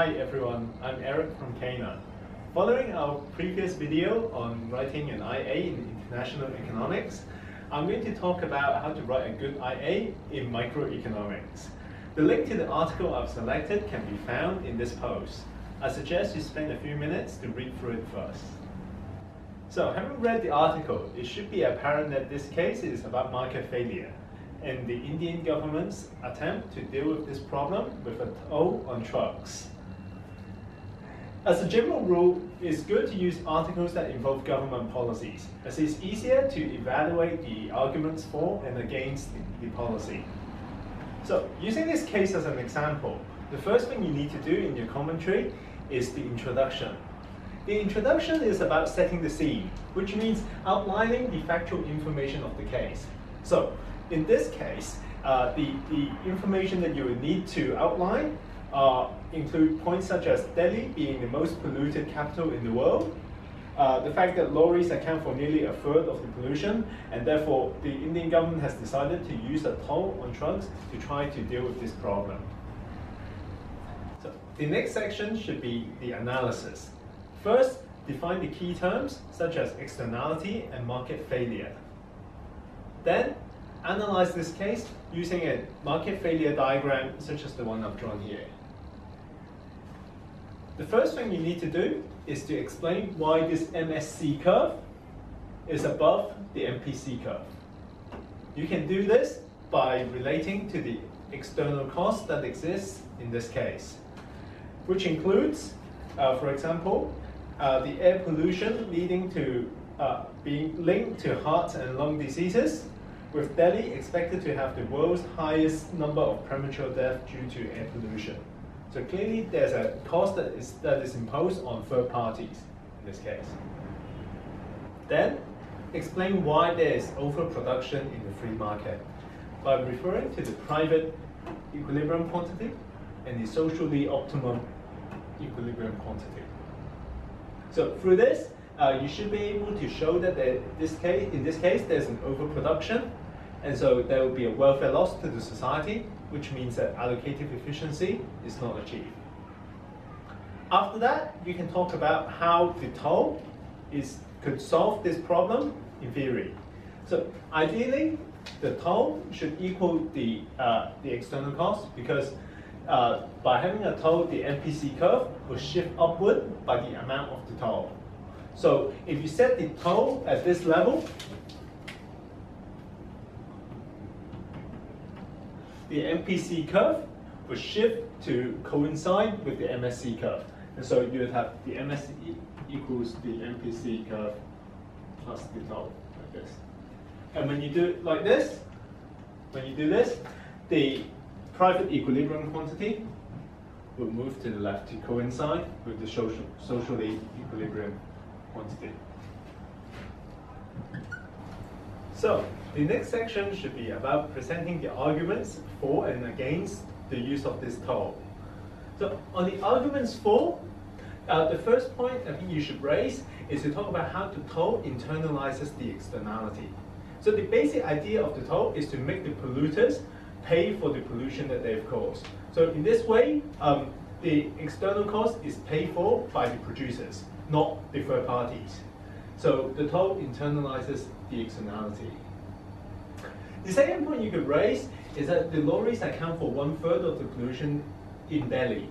Hi everyone, I'm Eric from CANA. Following our previous video on writing an IA in International Economics, I'm going to talk about how to write a good IA in Microeconomics. The link to the article I've selected can be found in this post. I suggest you spend a few minutes to read through it first. So, having read the article, it should be apparent that this case is about market failure and the Indian government's attempt to deal with this problem with a toll on trucks. As a general rule, it's good to use articles that involve government policies, as it's easier to evaluate the arguments for and against the policy. So, using this case as an example, the first thing you need to do in your commentary is the introduction. The introduction is about setting the scene, which means outlining the factual information of the case. So, in this case, the information that you will need to outline include points such as Delhi being the most polluted capital in the world, the fact that lorries account for nearly a third of the pollution, and therefore the Indian government has decided to use a toll on trucks to try to deal with this problem. So the next section should be the analysis. First, define the key terms such as externality and market failure. Then, analyze this case using a market failure diagram such as the one I've drawn here. The first thing you need to do is to explain why this MSC curve is above the MPC curve. You can do this by relating to the external cost that exists in this case, which includes, for example, the air pollution leading to being linked to heart and lung diseases, with Delhi expected to have the world's highest number of premature deaths due to air pollution. So clearly there's a cost that is imposed on third parties in this case. Then, explain why there is overproduction in the free market by referring to the private equilibrium quantity and the socially optimum equilibrium quantity. So through this, you should be able to show that in this case there's an overproduction, and so there will be a welfare loss to the society, which means that allocative efficiency is not achieved. After that, you can talk about how the toll could solve this problem in theory. So ideally, the toll should equal the external cost, because by having a toll, the MPC curve will shift upward by the amount of the toll. So if you set the toll at this level, the MPC curve will shift to coincide with the MSC curve. And so you would have the MSC equals the MPC curve plus the toll, like this. And when you do it like this, the private equilibrium quantity will move to the left to coincide with the socially equilibrium quantity. So the next section should be about presenting the arguments for and against the use of this toll. So on the arguments for, the first point I think you should raise is to talk about how the toll internalizes the externality. So the basic idea of the toll is to make the polluters pay for the pollution that they've caused. So in this way, the external cost is paid for by the producers, not the third parties. So the toll internalizes the externality. The second point you could raise is that the lorries account for 1/3 of the pollution in Delhi.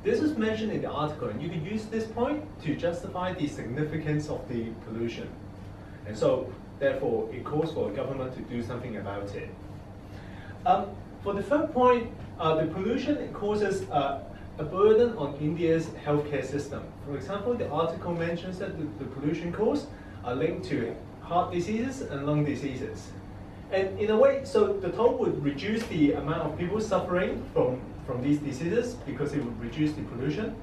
This was mentioned in the article, and you could use this point to justify the significance of the pollution. And so, therefore, it calls for a government to do something about it. For the third point, the pollution causes a burden on India's healthcare system. For example, the article mentions that the pollution costs are linked to heart diseases and lung diseases. And in a way, so the toll would reduce the amount of people suffering from these diseases because it would reduce the pollution.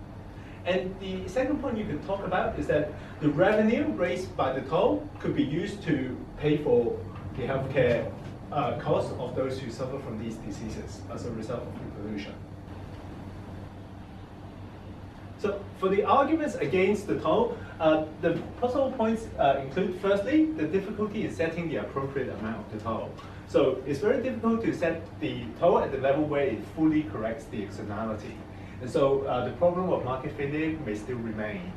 And the second point you could talk about is that the revenue raised by the toll could be used to pay for the healthcare costs of those who suffer from these diseases as a result of the pollution. So for the arguments against the toll, the possible points include, firstly, the difficulty in setting the appropriate amount of the toll. So it's very difficult to set the toll at the level where it fully corrects the externality. and so the problem of market failure may still remain.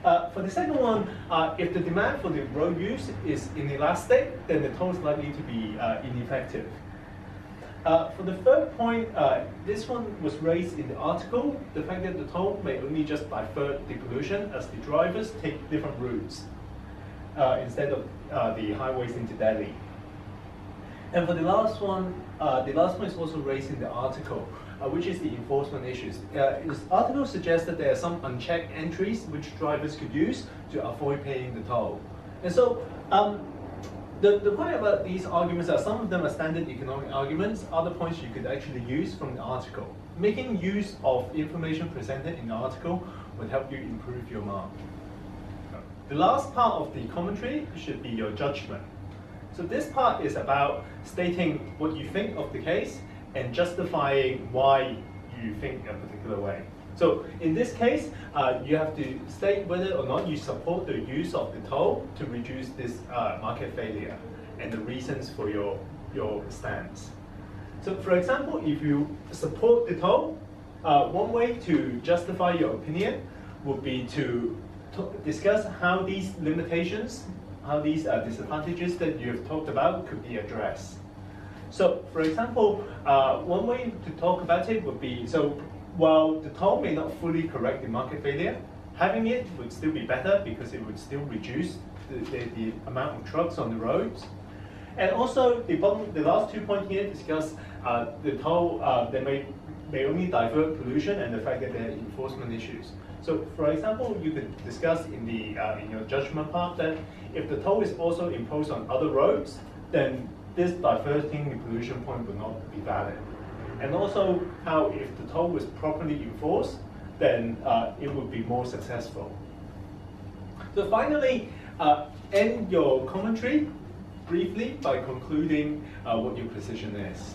For the second one, if the demand for the road use is inelastic, then the toll is likely to be ineffective. For the third point, this one was raised in the article, the fact that the toll may only just divert the pollution as the drivers take different routes instead of the highways into Delhi. And for the last one is also raised in the article, which is the enforcement issues. This article suggests that there are some unchecked entries which drivers could use to avoid paying the toll. And so, the point about these arguments are some of them are standard economic arguments, other points you could actually use from the article. Making use of information presented in the article would help you improve your mark. The last part of the commentary should be your judgment. So this part is about stating what you think of the case and justifying why you think a particular way. So in this case, you have to state whether or not you support the use of the toll to reduce this market failure and the reasons for your stance. So for example, if you support the toll, one way to justify your opinion would be to discuss how these limitations, how these disadvantages that you have talked about could be addressed. So for example, one way to talk about it would be, so while the toll may not fully correct the market failure, having it would still be better because it would still reduce the amount of trucks on the roads. And also, the last 2 points here discuss the toll that may only divert pollution and the fact that there are enforcement issues. So, for example, you could discuss in your judgment part that if the toll is also imposed on other roads, then this diverting the pollution point would not be valid. And also how if the toll was properly enforced, then it would be more successful. So finally, end your commentary briefly by concluding what your position is.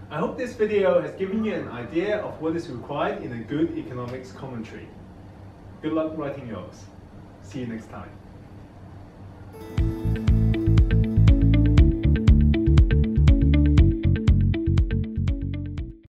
I hope this video has given you an idea of what is required in a good economics commentary. Good luck writing yours. See you next time.